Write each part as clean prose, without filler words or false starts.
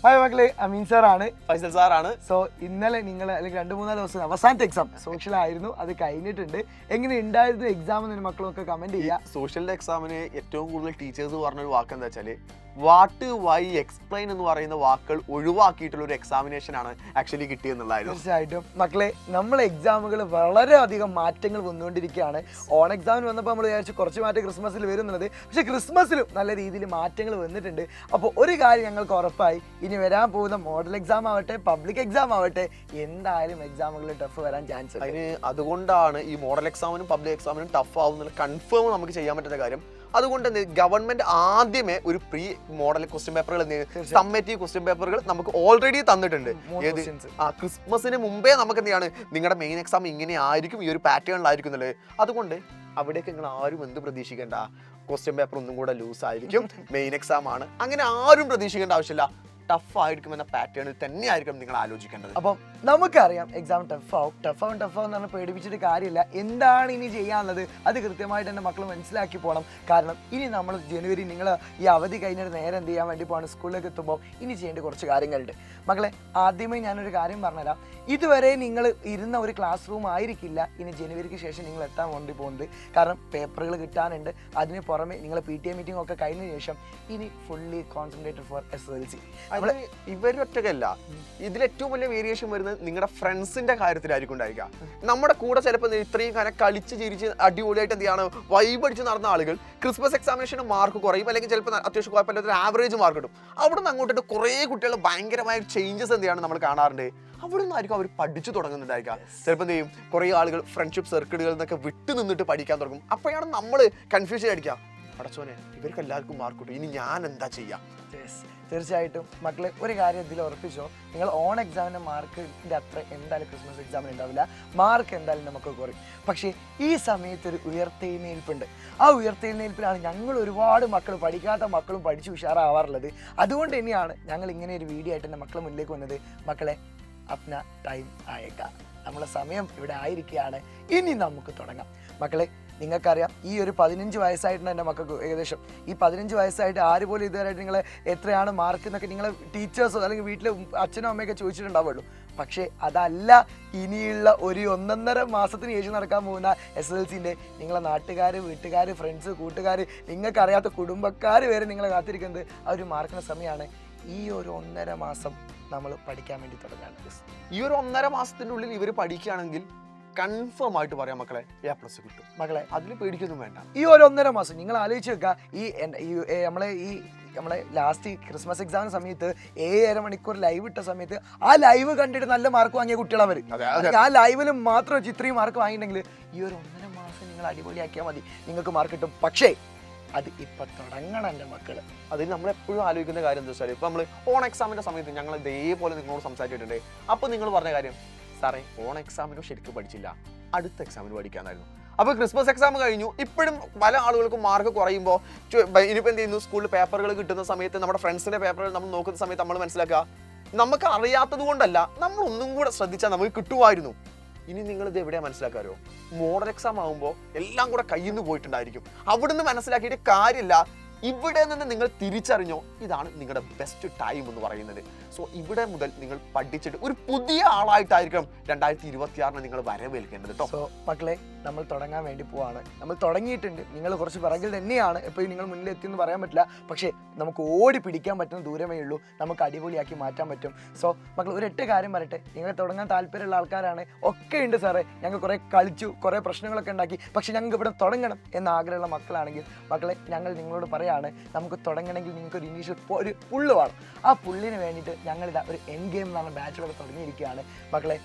Hi മക്കളെ, അമീൻ സാറാണ്. ഫൈസൽ സാറാണ്. സോ ഇന്നലെ നിങ്ങൾ അല്ലെങ്കിൽ 2-3 ദിവസം അവസാനത്തെ എക്സാം സോഷ്യൽ ആയിരുന്നു, അത് കഴിഞ്ഞിട്ടുണ്ട്. എങ്ങനെ ഉണ്ടായിരുന്നു എക്സാം എന്ന് മക്കളൊക്കെ കമന്റ് ചെയ്യാം. സോഷ്യലിന്റെ എക്സാമിന് ഏറ്റവും കൂടുതൽ ടീച്ചേഴ്സ് പറഞ്ഞൊരു വാക്ക് എന്താ വെച്ചാല് വാട്ട് വൈ എക്സ്പ്ലെയിൻ എന്ന് പറയുന്ന വാക്കുകൾ ഒഴിവാക്കിയിട്ടുള്ള ഒരു എക്സാമിനേഷൻ ആണ് ആക്ച്വലി കിട്ടിയെന്നുള്ളതായിരുന്നു. തീർച്ചയായിട്ടും മക്കളെ, നമ്മളെ എക്സാമുകൾ വളരെയധികം മാറ്റങ്ങൾ വന്നുകൊണ്ടിരിക്കുകയാണ്. ഓൺ എക്സാമിന് വന്നപ്പോൾ നമ്മൾ വിചാരിച്ചു കുറച്ച് മാറ്റം ക്രിസ്മസിൽ വരും എന്നുള്ളത്. പക്ഷേ ക്രിസ്മസിലും നല്ല രീതിയിൽ മാറ്റങ്ങൾ വന്നിട്ടുണ്ട്. അപ്പോൾ ഒരു കാര്യം ഞങ്ങൾക്ക് ഉറപ്പായി, ഇനി വരാൻ പോകുന്ന മോഡൽ എക്സാം ആവട്ടെ പബ്ലിക് എക്സാം ആവട്ടെ, എന്തായാലും എക്സാമുകളിൽ ടഫ് വരാൻ ചാൻസ് ഉണ്ട്. അതിന് അതുകൊണ്ടാണ് ഈ മോഡൽ എക്സാമിനും പബ്ലിക് എക്സാമിനും ടഫ് ആവുന്നുള്ള കൺഫേം നമുക്ക് ചെയ്യാൻ പറ്റുന്ന കാര്യം. അതുകൊണ്ട് ഗവൺമെന്റ് ആദ്യമേ ഒരു പ്രീ മോഡൽ ക്വസ്റ്റ്യൻ പേപ്പറുകൾ സമ്മേറ്റീവ് ക്വസ്റ്റ്യൻ പേപ്പറുകൾ നമുക്ക് ഓൾറെഡി തന്നിട്ടുണ്ട്. ക്രിസ്മസിന് മുമ്പേ നമുക്ക് എന്താണ് നിങ്ങളുടെ മെയിൻ എക്സാം ഇങ്ങനെ ആയിരിക്കും, ഈ ഒരു പാറ്റേണിലായിരിക്കും എന്നുള്ളത്. അതുകൊണ്ട് അവിടേക്ക് നിങ്ങൾ ആരും എന്ത് പ്രതീക്ഷിക്കേണ്ട, ക്വസ്റ്റ്യൻ പേപ്പർ ഒന്നും കൂടെ ലൂസ് ആയിരിക്കും, മെയിൻ എക്സാം ആണ്, അങ്ങനെ ആരും പ്രതീക്ഷിക്കേണ്ട ആവശ്യമില്ല. ടഫ് ആയിരിക്കും എന്ന പാറ്റേണിൽ തന്നെയായിരിക്കും നിങ്ങൾ ആലോചിക്കേണ്ടത്. അപ്പം നമുക്കറിയാം എക്സാം ടഫ് ആവും എന്ന് പറഞ്ഞാൽ പേടിപ്പിച്ചിട്ട് കാര്യമില്ല. എന്താണ് ഇനി ചെയ്യാനുള്ളത് അത് കൃത്യമായിട്ട് എൻ്റെ മക്കൾ മനസ്സിലാക്കി പോകണം. കാരണം ഇനി നമ്മൾ ജനുവരി നിങ്ങൾ ഈ അവധി കഴിഞ്ഞിട്ട് നേരെ എന്ത് ചെയ്യാൻ വേണ്ടി പോകണം, സ്കൂളിലേക്ക് എത്തുമ്പോൾ ഇനി ചെയ്യേണ്ട കുറച്ച് കാര്യങ്ങളുണ്ട്. മക്കളെ, ആദ്യമേ ഞാനൊരു കാര്യം പറഞ്ഞുതരാം. ഇതുവരെ നിങ്ങൾ ഇരുന്ന ഒരു ക്ലാസ് റൂം ആയിരിക്കില്ല ഇനി ജനുവരിക്ക് ശേഷം നിങ്ങൾ എത്താൻ വേണ്ടി പോകുന്നത്. കാരണം പേപ്പറുകൾ കിട്ടാനുണ്ട്. അതിന് പുറമെ നിങ്ങൾ PTA മീറ്റിംഗ് ഒക്കെ കഴിഞ്ഞ ശേഷം ഇനി ഫുള്ളി കോൺസെൻട്രേറ്റഡ് ഫോർ SSLC. ഇവരൊറ്റക്കല്ല, ഇതിലേറ്റവും വലിയ വേരിയേഷൻ വരുന്നത് നിങ്ങളുടെ ഫ്രണ്ട്സിന്റെ കാര്യത്തിലായിരിക്കും ഉണ്ടായിരിക്കുക. നമ്മുടെ കൂടെ ചിലപ്പോൾ ഇത്രയും കാലം കളിച്ച് ചിരിച്ച് അടിപൊളിയായിട്ട് എന്ത് ചെയ്യാണ് വൈബ് അടിച്ച് നടന്ന ആളുകൾ ക്രിസ്മസ് എക്സാമിനേഷന് മാർക്ക് കുറയും, അല്ലെങ്കിൽ ചിലപ്പോൾ അത്യാവശ്യം കുഴപ്പമില്ലാത്ത ആവറേജ് മാർക്ക് കിട്ടും. അവിടെ നിന്ന് അങ്ങോട്ടിട്ട് കുറേ കുട്ടികൾ ഭയങ്കരമായ ചേഞ്ചസ് എന്ത് ചെയ്യാണ് നമ്മൾ കാണാറുണ്ട്. അവിടെ നിന്നായിരിക്കും അവർ പഠിച്ചു തുടങ്ങുന്നുണ്ടായിരിക്കുക. ചിലപ്പോൾ എന്ത് ചെയ്യും, കുറേ ആളുകൾ ഫ്രണ്ട്ഷിപ്പ് സർക്കിളുകളിൽ നിന്നൊക്കെ വിട്ടു നിന്നിട്ട് പഠിക്കാൻ തുടങ്ങും. അപ്പോഴാണ് നമ്മൾ കൺഫ്യൂഷൻ അടിക്കുക, അടച്ചോനെ ഇവർക്ക് എല്ലാവർക്കും മാർക്ക് കിട്ടും, ഇനി ഞാൻ എന്താ ചെയ്യാം. തീർച്ചയായിട്ടും മക്കളെ, ഒരു കാര്യം ഇതിൽ ഉറപ്പിച്ചോ, നിങ്ങൾ ഓൺ എക്സാമിൻ്റെ മാർക്കിൻ്റെ അത്ര എന്തായാലും ക്രിസ്മസ് എക്സാമിന് ഉണ്ടാവില്ല. മാർക്ക് എന്തായാലും നമുക്ക് കുറയും. പക്ഷേ ഈ സമയത്ത് ഒരു ഉയർത്തെഴുന്നേൽപ്പുണ്ട്. ആ ഉയർത്തെഴുന്നേൽപ്പിലാണ് ഞങ്ങൾ ഒരുപാട് മക്കൾ, പഠിക്കാത്ത മക്കളും പഠിച്ച് ഉഷാറാവാറുള്ളത്. അതുകൊണ്ട് തന്നെയാണ് ഞങ്ങൾ ഇങ്ങനെ ഒരു വീഡിയോ ആയിട്ട് എൻ്റെ മക്കളെ മുന്നിലേക്ക് വന്നത്. മക്കളെ, അപ്ന ടൈം ആയേക്ക, നമ്മളെ സമയം ഇവിടെ ആയിരിക്കുകയാണ്. ഇനി നമുക്ക് തുടങ്ങാം. മക്കളെ, നിങ്ങൾക്കറിയാം ഈ ഒരു 15 വയസ്സായിട്ടുണ്ട് എൻ്റെ മക്കൾക്ക്. ഏകദേശം ഈ 15 വയസ്സായിട്ട് ആര് പോലും ഇതുവരെയായിട്ട് നിങ്ങൾ എത്രയാണ് മാർക്ക് എന്നൊക്കെ നിങ്ങൾ ടീച്ചേഴ്സോ അല്ലെങ്കിൽ വീട്ടിൽ അച്ഛനോ അമ്മയൊക്കെ ചോദിച്ചിട്ടുണ്ടാവുള്ളൂ. പക്ഷേ അതല്ല ഇനിയുള്ള ഒരു 1.5 മാസത്തിന് ശേഷം നടക്കാൻ പോകുന്ന SSLCൻ്റെ നിങ്ങളെ നാട്ടുകാർ, വീട്ടുകാർ, ഫ്രണ്ട്സ്, കൂട്ടുകാർ, നിങ്ങൾക്കറിയാത്ത കുടുംബക്കാർ വരെ നിങ്ങളെ കാത്തിരിക്കുന്നത് ആ ഒരു മാർക്കിൻ്റെ സമയമാണ്. ഈ ഒരു 1.5 മാസം നമ്മൾ പഠിക്കാൻ വേണ്ടി തുടങ്ങാണ്. ഈ ഒരു 1.5 മാസത്തിൻ്റെ ഉള്ളിൽ ഇവർ പഠിക്കുകയാണെങ്കിൽ കൺഫേം ആയിട്ട് പറയാം മക്കളെ A+ കിട്ടും. മക്കളെ, അതിൽ പേടിക്കൊന്നും വേണ്ട. ഈ ഒരു 1.5 മാസം നിങ്ങൾ ആലോചിച്ച് വെക്കുക. നമ്മളെ ലാസ്റ്റ് ക്രിസ്മസ് എക്സാമിന് സമയത്ത് 7.5 മണിക്കൂർ ലൈവ് ഇട്ട സമയത്ത് ആ ലൈവ് കണ്ടിട്ട് നല്ല മാർക്ക് വാങ്ങിയ കുട്ടികളവർ. ആ ലൈവിലും മാത്രം വെച്ച് ഇത്രയും മാർക്ക് വാങ്ങിയിട്ടുണ്ടെങ്കിൽ ഈ ഒരു 1.5 മാസം നിങ്ങൾ അടിപൊളിയാക്കിയാൽ മതി, നിങ്ങൾക്ക് മാർക്ക് കിട്ടും. പക്ഷേ അത് ഇപ്പൊ തുടങ്ങണം എൻ്റെ മക്കള്. അതിൽ നമ്മൾ എപ്പോഴും ആലോചിക്കുന്ന കാര്യം എന്താ വെച്ചാൽ, ഇപ്പൊ നമ്മൾ ഓൺ എക്സാമിന്റെ സമയത്ത് ഞങ്ങൾ ഇതേപോലെ നിങ്ങളോട് സംസാരിച്ചിട്ടുണ്ട്. അപ്പൊ നിങ്ങൾ പറഞ്ഞ കാര്യം, സാറേ ഓൺ എക്സാമിനും ശരിക്കും പഠിച്ചില്ല, അടുത്ത എക്സാമിന് പഠിക്കാനായിരുന്നു. അപ്പോൾ ക്രിസ്മസ് എക്സാം കഴിഞ്ഞു, ഇപ്പോഴും പല ആളുകൾക്കും മാർക്ക് കുറയുമ്പോൾ ഇനിയിപ്പോൾ എന്ത് ചെയ്യുന്നു, സ്കൂളിൽ പേപ്പറുകൾ കിട്ടുന്ന സമയത്ത് നമ്മുടെ ഫ്രണ്ട്സിന്റെ പേപ്പറുകൾ നമ്മൾ നോക്കുന്ന സമയത്ത് നമ്മൾ മനസ്സിലാക്കുക, നമുക്ക് അറിയാത്തത് കൊണ്ടല്ല, നമ്മൾ ഒന്നും കൂടെ ശ്രദ്ധിച്ചാൽ നമുക്ക് കിട്ടുമായിരുന്നു. ഇനി നിങ്ങൾ ഇത് എവിടെയാ മനസ്സിലാക്കാരോ, മോഡൽ എക്സാം ആകുമ്പോൾ എല്ലാം കൂടെ കയ്യിൽ നിന്ന് പോയിട്ടുണ്ടായിരിക്കും. അവിടുന്ന് മനസ്സിലാക്കിയിട്ട് കാര്യമില്ല. ഇവിടെ നിന്ന് നിങ്ങൾ തിരിച്ചറിഞ്ഞോ, ഇതാണ് നിങ്ങളുടെ ബെസ്റ്റ് ടൈം എന്ന് പറയുന്നത്. സോ ഇവിടെ മുതൽ നിങ്ങൾ പഠിച്ചിട്ട് ഒരു പുതിയ ആളായിട്ടായിരിക്കും 2026 നിങ്ങൾ വരവേൽക്കേണ്ടത് കേട്ടോ. സോ മക്കളെ, നമ്മൾ തുടങ്ങാൻ വേണ്ടി പോവാണ്. നമ്മൾ തുടങ്ങിയിട്ടുണ്ട്. നിങ്ങൾ കുറച്ച് പിറകിൽ തന്നെയാണ്, എപ്പോഴും നിങ്ങൾ മുന്നിൽ എത്തിയെന്ന് പറയാൻ പറ്റില്ല. പക്ഷേ നമുക്ക് ഓടി പിടിക്കാൻ പറ്റുന്ന ദൂരമേ ഉള്ളൂ, നമുക്ക് അടിപൊളിയാക്കി മാറ്റാൻ പറ്റും. സോ മക്കൾ, ഒരു 8 കാര്യം പറയട്ടെ. നിങ്ങൾ തുടങ്ങാൻ താല്പര്യമുള്ള ആൾക്കാരാണ്, ഒക്കെ ഉണ്ട് സാറേ, ഞങ്ങൾ കുറേ കളിച്ചു, കുറേ പ്രശ്നങ്ങളൊക്കെ ഉണ്ടാക്കി, പക്ഷേ ഞങ്ങൾക്ക് ഇവിടെ തുടങ്ങണം എന്ന ആഗ്രഹമുള്ള മക്കളാണെങ്കിൽ മക്കളെ, ഞങ്ങൾ നിങ്ങളോട് പറയാണ്, നമുക്ക് തുടങ്ങണമെങ്കിൽ നിങ്ങൾക്ക് ഒരു ഇനീഷ്യൽ ഒരു പുള്ള് വേണം. ആ പുള്ളിന് വേണ്ടിയിട്ട് ഞങ്ങളിതാ ഒരു എൻ ഗെയിം എന്നാണ് ബാച്ചിലൊക്കെ തുടങ്ങിയിരിക്കുകയാണ്. മക്കളെ,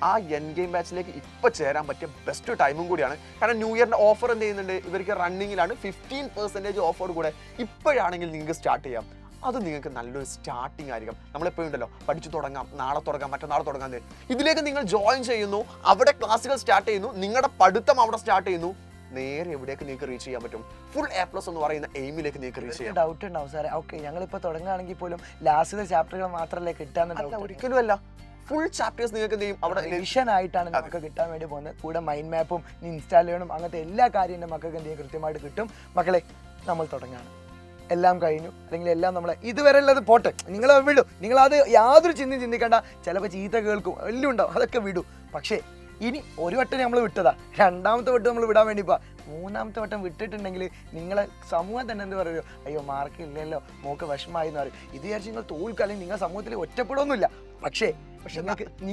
ആ എൻ ഗെയിം ബാച്ചിലേക്ക് ഇപ്പോൾ ചേരാൻ പറ്റിയ ബെസ്റ്റ് ടൈമും കൂടിയാണ്. കാരണം ന്യൂ ഇയറിൻ്റെ ഓഫർ എന്ത് ചെയ്യുന്നുണ്ട്, ഇവർക്ക് റണ്ണിങ്ങിലാണ് 15% ഓഫറോട് കൂടെ ഇപ്പോഴാണെങ്കിൽ നിങ്ങൾക്ക് സ്റ്റാർട്ട് ചെയ്യാം. അത് നിങ്ങൾക്ക് നല്ലൊരു സ്റ്റാർട്ടിങ് ആയിരിക്കും. നമ്മളെപ്പോഴും ഉണ്ടല്ലോ, പഠിച്ചു തുടങ്ങാം, നാളെ തുടങ്ങാം, മറ്റന്നാൾ തുടങ്ങാം. ഇതിലേക്ക് നിങ്ങൾ ജോയിൻ ചെയ്യുന്നു, അവിടെ ക്ലാസ്സുകൾ സ്റ്റാർട്ട് ചെയ്യുന്നു, നിങ്ങളുടെ പഠിത്തം അവിടെ സ്റ്റാർട്ട് ചെയ്യുന്നു, നേരെ എവിടേക്ക് നിങ്ങൾക്ക് റീച്ച് ചെയ്യാൻ പറ്റും, ഫുൾ A+ എന്ന് പറയുന്ന എയിമിലേക്ക് നിങ്ങൾക്ക് റീച്ച് ചെയ്യാം. ഡൗട്ട് ഉണ്ടാവും സാറേ. ഓക്കെ, ഞങ്ങളിപ്പോൾ തുടങ്ങുകയാണെങ്കിൽ പോലും ലാസ്റ്റ് ചാപ്റ്ററുകൾ മാത്രമല്ലേ കിട്ടാന്ന്? ഒരിക്കലും അല്ല, ഫുൾ ചാപ്റ്റേഴ്സ് നിങ്ങൾക്ക് എന്ത് ചെയ്യും, അവിടെ റിവിഷൻ ആയിട്ടാണ് നമുക്ക് കിട്ടാൻ വേണ്ടി പോകുന്നത്. കൂടെ മൈൻഡ് മാപ്പും ഇൻസ്റ്റാൾ ചെയ്യണം, അങ്ങനത്തെ എല്ലാ കാര്യവും മക്കൾക്ക് എന്ത് ചെയ്യും കൃത്യമായിട്ട് കിട്ടും. മക്കളെ, നമ്മൾ തുടങ്ങാണ്. എല്ലാം കഴിഞ്ഞു, അല്ലെങ്കിൽ എല്ലാം നമ്മളെ ഇതുവരെ ഉള്ളത് പോട്ടെ, നിങ്ങൾ വിടും, നിങ്ങളത് യാതൊരു ചിന്തിക്കേണ്ട. ചിലപ്പോൾ ചീത്ത കേൾക്കും, എല്ലാം ഉണ്ടാവും, അതൊക്കെ വിടും. പക്ഷേ ഇനി ഒരു വട്ടം നമ്മൾ വിട്ടതാ, രണ്ടാമത്തെ വട്ടം നമ്മൾ വിടാൻ വേണ്ടി മൂന്നാമത്തെ വട്ടം വിട്ടിട്ടുണ്ടെങ്കിൽ നിങ്ങളെ സമൂഹം തന്നെ എന്ത് പറയുമോ, അയ്യോ മാർക്ക് ഇല്ലല്ലോ, മോക്ക് വിഷമായി എന്ന് പറയും. ഇത് വിചാരിച്ച് നിങ്ങൾ തോൽക്കുക, അല്ലെങ്കിൽ നിങ്ങൾ സമൂഹത്തിൽ ഒറ്റപ്പെടുമൊന്നുമില്ല. പക്ഷേ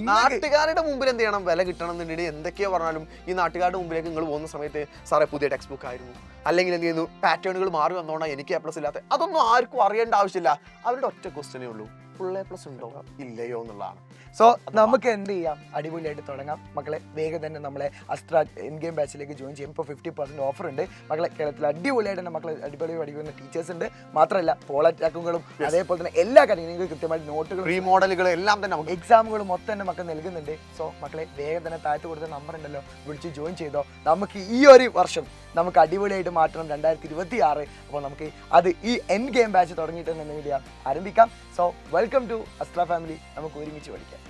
നാട്ടുകാരുടെ മുമ്പിൽ എന്ത് ചെയ്യണം, വില കിട്ടണം എന്നുണ്ടെങ്കിൽ എന്തൊക്കെയോ പറഞ്ഞാലും ഈ നാട്ടുകാരുടെ മുമ്പിലേക്ക് നിങ്ങൾ പോകുന്ന സമയത്ത് സാറേ പുതിയ ടെക്സ്റ്റ് ബുക്ക് ആയിരുന്നു, അല്ലെങ്കിൽ എന്ത് ചെയ്യുന്നു പാറ്റേണുകൾ മാറി വന്നോണ്ടാ എനിക്ക് A+ ഇല്ലാത്ത, അതൊന്നും ആർക്കും അറിയേണ്ട ആവശ്യമില്ല. അവരുടെ ഒറ്റ ക്വസ്റ്റ്യനേ ഉള്ളൂ, ഫുൾ A+ ഉണ്ടോ ഇല്ലയോ എന്നുള്ളതാണ്. സോ നമുക്ക് എന്ത് ചെയ്യാം, അടിപൊളിയായിട്ട് തുടങ്ങാം മക്കളെ. വേഗം തന്നെ നമ്മളെ അസ്ട്ര എൻ ഗെയിം ബാച്ചിലേക്ക് ജോയിൻ ചെയ്യും. ഇപ്പോൾ 50% ഓഫർ ഉണ്ട് മക്കളെ. കേരളത്തിൽ അടിപൊളിയായിട്ട് തന്നെ മക്കളെ അടിപൊളി പഠിക്കുന്ന ടീച്ചേഴ്സ് ഉണ്ട്. മാത്രമല്ല പോൾ അറ്റാക്കുകളും അതേപോലെ തന്നെ എല്ലാ കാര്യങ്ങളും നിങ്ങൾക്ക് കൃത്യമായിട്ട് നോട്ടുകളും റീമോഡലുകൾ എല്ലാം തന്നെ നമുക്ക് എക്സാമുകളും മൊത്തം തന്നെ മക്കൾ നൽകുന്നുണ്ട്. സോ മക്കളെ വേഗം തന്നെ താഴത്ത് കൊടുത്ത നമ്പർ ഉണ്ടല്ലോ, വിളിച്ച് ജോയിൻ ചെയ്തോ. നമുക്ക് ഈ ഒരു വർഷം നമുക്ക് അടിപൊളിയായിട്ട് മാറ്റണം 2026. അപ്പോൾ നമുക്ക് അത് ഈ എൻ ഗെയിം ബാച്ച് തുടങ്ങിയിട്ട് തന്നെ ആരംഭിക്കാം. So welcome to Astra family. നമുക്ക് ഒരുമിച്ച് പഠിക്കാം.